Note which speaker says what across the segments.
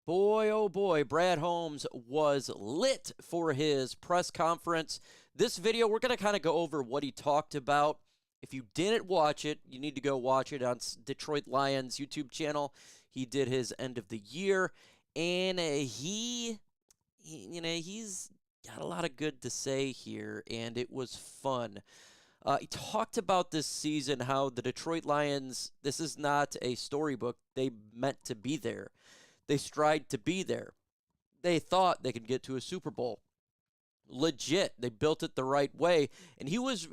Speaker 1: Boy, oh boy, Brad Holmes was lit for his press conference. This video, we're going to kind of go over what he talked about. If you didn't watch it, you need to go watch it on Detroit Lions YouTube channel. He did his end of the year, and he's got a lot of good to say here, and it was fun. He talked about this season, how the Detroit Lions, this is not a storybook. They meant to be there. They strived to be there. They thought they could get to a Super Bowl. Legit. They built it the right way. And he was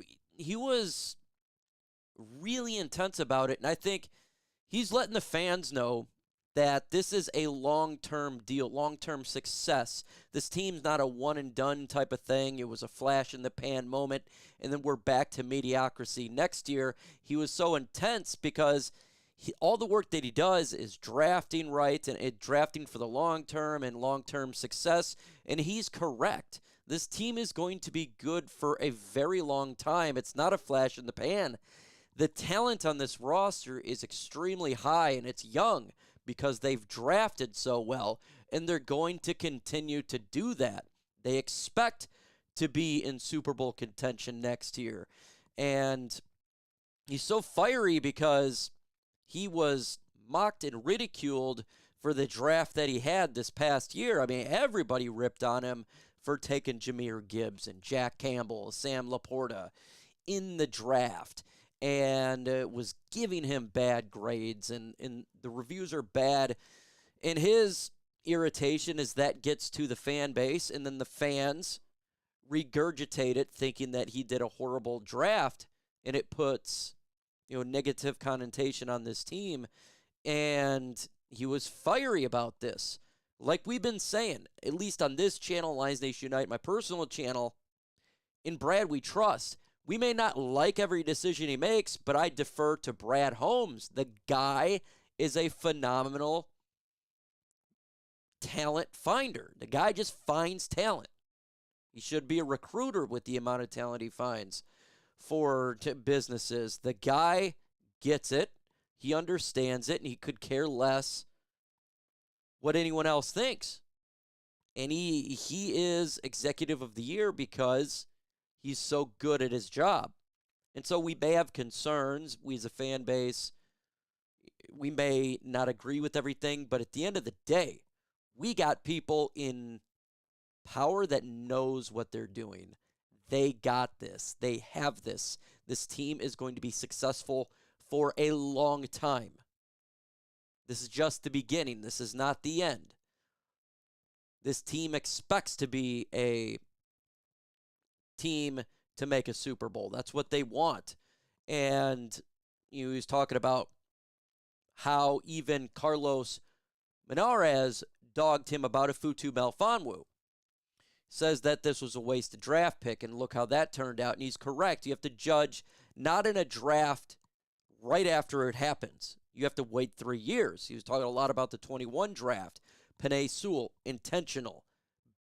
Speaker 1: really intense about it. And I think he's letting the fans know that this is a long-term deal, long-term success. This team's not a one-and-done type of thing. It was a flash-in-the-pan moment, and then we're back to mediocrity next year. He was so intense because all the work that he does is drafting right and drafting for the long term and long-term success, and he's correct. This team is going to be good for a very long time. It's not a flash in the pan. The talent on this roster is extremely high, and it's young because they've drafted so well, and they're going to continue to do that. They expect to be in Super Bowl contention next year, and he's so fiery because he was mocked and ridiculed for the draft that he had this past year. I mean, everybody ripped on him for taking Jahmyr Gibbs and Jack Campbell, Sam Laporta in the draft, and was giving him bad grades, and the reviews are bad. And his irritation is that gets to the fan base, and then the fans regurgitate it thinking that he did a horrible draft, and it puts negative connotation on this team. And he was fiery about this. Like we've been saying, at least on this channel, Lions Nation Unite, my personal channel, in Brad we trust. We may not like every decision he makes, but I defer to Brad Holmes. The guy is a phenomenal talent finder. The guy just finds talent. He should be a recruiter with the amount of talent he finds for businesses. The guy gets it. He understands it, and he could care less what anyone else thinks. And he is Executive of the Year because he's so good at his job. And so we may have concerns. We as a fan base, we may not agree with everything, but at the end of the day, we got people in power that knows what they're doing. They got this. They have this. This team is going to be successful for a long time. This is just the beginning. This is not the end. This team expects to be a team to make a Super Bowl. That's what they want. And he was talking about how even Carlos Menares dogged him about a Futu Melifonwu. Says that this was a wasted draft pick, and look how that turned out. And he's correct. You have to judge not in a draft right after it happens. You have to wait 3 years. He was talking a lot about the 21 draft. Penei Sewell, intentional,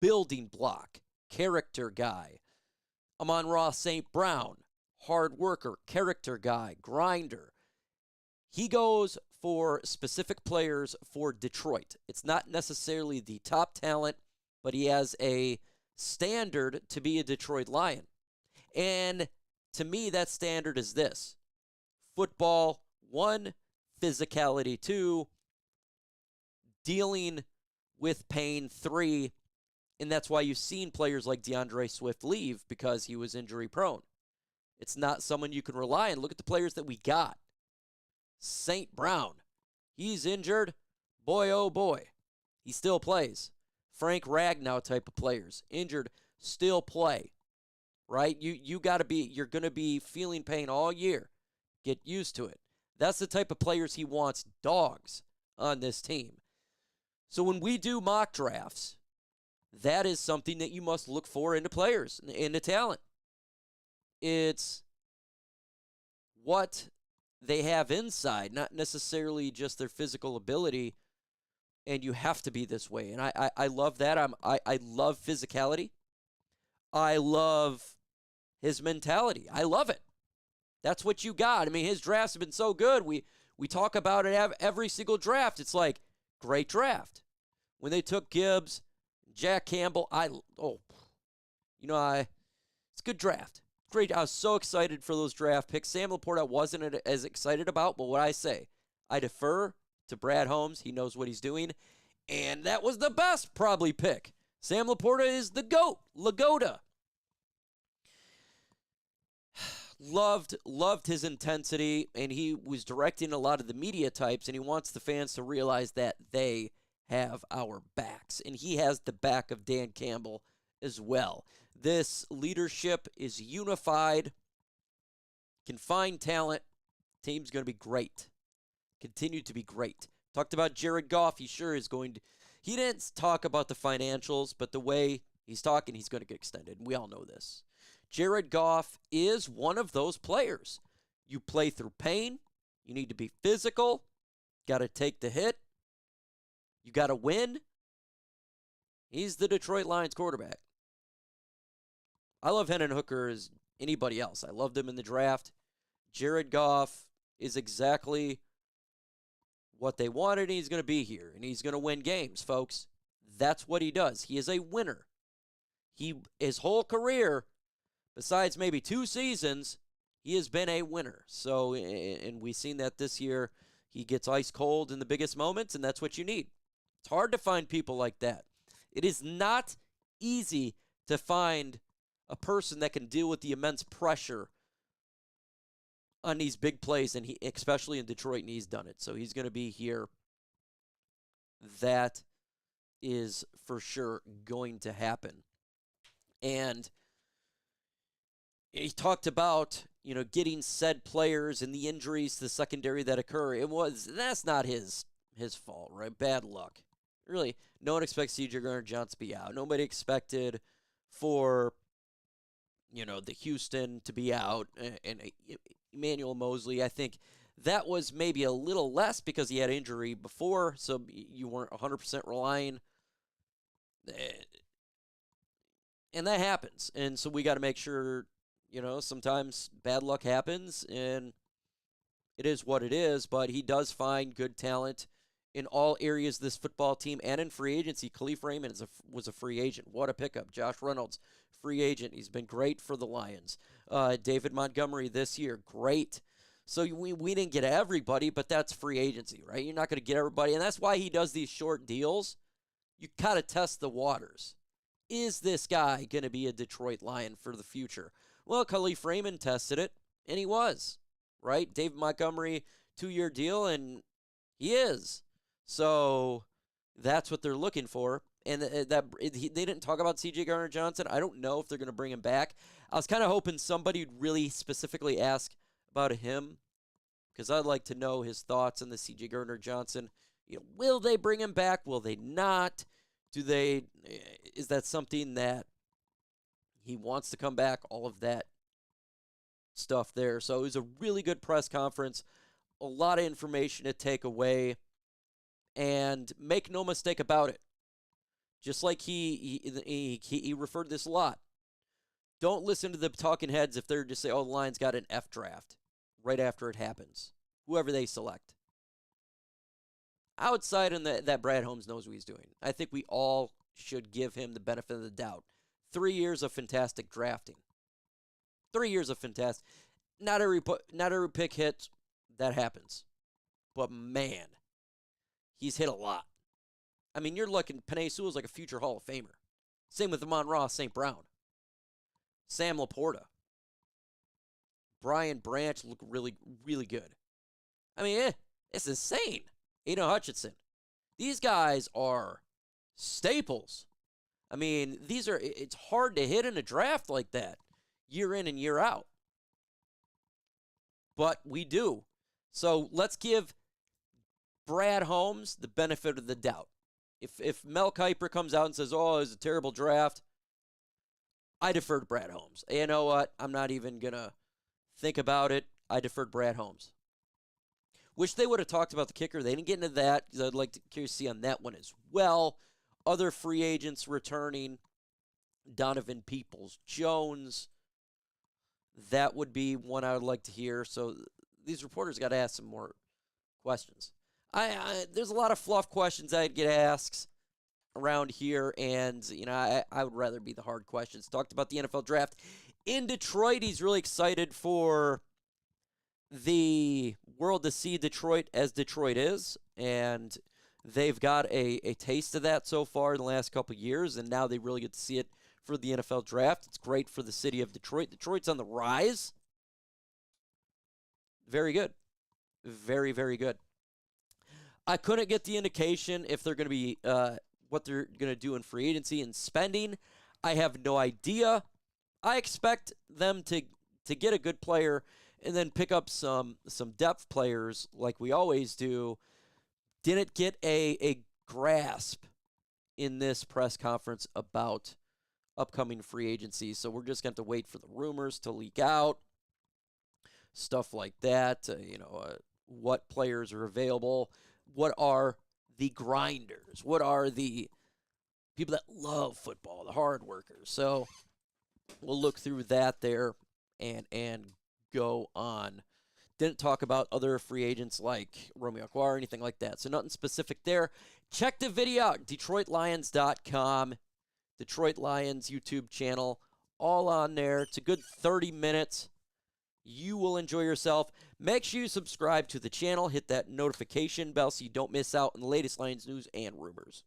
Speaker 1: building block, character guy. Amon-Ra St. Brown, hard worker, character guy, grinder. He goes for specific players for Detroit. It's not necessarily the top talent, but he has a standard to be a Detroit Lion. And to me, that standard is this. Football, 1, physicality, 2, dealing with pain, 3, and that's why you've seen players like DeAndre Swift leave, because he was injury prone. It's not someone you can rely on. Look at the players that we got. St. Brown, he's injured. Boy, oh boy, he still plays. Frank Ragnow type of players, injured, still play, right? You're going to be feeling pain all year. Get used to it. That's the type of players he wants, dogs on this team. So when we do mock drafts, that is something that you must look for into players, into talent. It's what they have inside, not necessarily just their physical ability. And you have to be this way. And I love that. I love physicality. I love his mentality. I love it. That's what you got. I mean, his drafts have been so good. We talk about it every single draft. It's like, great draft. when they took Gibbs, Jack Campbell, it's a good draft. Great. I was so excited for those draft picks. Sam Laporta I wasn't as excited about, but what I say, I defer to Brad Holmes. He knows what he's doing. And that was the best, probably, pick. Sam Laporta is the GOAT. Lagoda. Loved his intensity, and he was directing a lot of the media types, and he wants the fans to realize that they have our backs. And he has the back of Dan Campbell as well. This leadership is unified, can find talent. Team's going to be great. Continue to be great. Talked about Jared Goff. He sure is going to. He didn't talk about the financials, but the way he's talking, he's going to get extended. We all know this. Jared Goff is one of those players. You play through pain. You need to be physical. Got to take the hit. You got to win. He's the Detroit Lions quarterback. I love Hendon Hooker as anybody else. I loved him in the draft. Jared Goff is exactly what they wanted, and he's going to be here, and he's going to win games, folks. That's what he does. He is a winner. His whole career, besides maybe 2 seasons, he has been a winner. So, and we've seen that this year. He gets ice cold in the biggest moments, and that's what you need. It's hard to find people like that. It is not easy to find a person that can deal with the immense pressure on these big plays, and he, especially in Detroit, and he's done it. So he's going to be here. That is for sure going to happen. And he talked about, getting said players and the injuries to the secondary that occur. That's not his fault, right? Bad luck. Really, no one expects C.J. Gardner-Johnson to be out. Nobody expected for, the Houston to be out, and Emmanuel Mosley. I think that was maybe a little less because he had injury before, so you weren't 100% relying. And that happens. And so we got to make sure, sometimes bad luck happens, and it is what it is, but he does find good talent in all areas of this football team and in free agency. Khalif Raymond was a free agent. What a pickup. Josh Reynolds, free agent. He's been great for the Lions. David Montgomery this year, great. So we didn't get everybody, but that's free agency, right? You're not going to get everybody, and that's why he does these short deals. You got to test the waters. Is this guy going to be a Detroit Lion for the future? Well, Khalif Raymond tested it, and he was, right? David Montgomery, 2-year deal, and he is. So that's what they're looking for. And they didn't talk about C.J. Gardner-Johnson. I don't know if they're going to bring him back. I was kind of hoping somebody would really specifically ask about him, because I'd like to know his thoughts on the C.J. Gardner-Johnson. Will they bring him back? Will they not? Is that something that he wants to come back? All of that stuff there. So it was a really good press conference. A lot of information to take away. And make no mistake about it. Just like he referred this a lot. Don't listen to the talking heads if they're just say, the Lions got an F draft right after it happens. Whoever they select. Outside in that Brad Holmes knows what he's doing. I think we all should give him the benefit of the doubt. 3 years of fantastic drafting. 3 years of fantastic. Not every pick hits. That happens. But man, he's hit a lot. I mean, you're looking, Penei Sewell's like a future Hall of Famer. Same with amon-ra St. Brown. Sam Laporta. Brian Branch look really, really good. I mean, it's insane. Aiden Hutchinson. These guys are staples. I mean, it's hard to hit in a draft like that, year in and year out. But we do. So let's give Brad Holmes the benefit of the doubt. If Mel Kiper comes out and says, it was a terrible draft, I defer to Brad Holmes. You know what? I'm not even going to think about it. I deferred Brad Holmes. Wish they would have talked about the kicker. They didn't get into that because I'd like to curious to see on that one as well. Other free agents returning. Donovan Peoples-Jones. That would be one I would like to hear. So these reporters got to ask some more questions. There's a lot of fluff questions I'd get asked. around here, and I would rather be the hard questions. Talked about the NFL draft in Detroit. He's really excited for the world to see Detroit as Detroit is, and they've got a taste of that so far in the last couple of years, and now they really get to see it for the NFL draft. It's great for the city of Detroit. Detroit's on the rise. Very good. Very, very good. I couldn't get the indication if they're going to be what they're going to do in free agency and spending. I have no idea. I expect them to get a good player and then pick up some depth players like we always do. Didn't get a grasp in this press conference about upcoming free agency, so we're just going to have to wait for the rumors to leak out, stuff like that. What players are available, what are the grinders, what are the people that love football, the hard workers. So we'll look through that there and go on. Didn't talk about other free agents like Romeo Aquar or anything like that. So nothing specific there. Check the video out, DetroitLions.com, Detroit Lions YouTube channel, all on there. It's a good 30 minutes. You will enjoy yourself. Make sure you subscribe to the channel. Hit that notification bell so you don't miss out on the latest Lions news and rumors.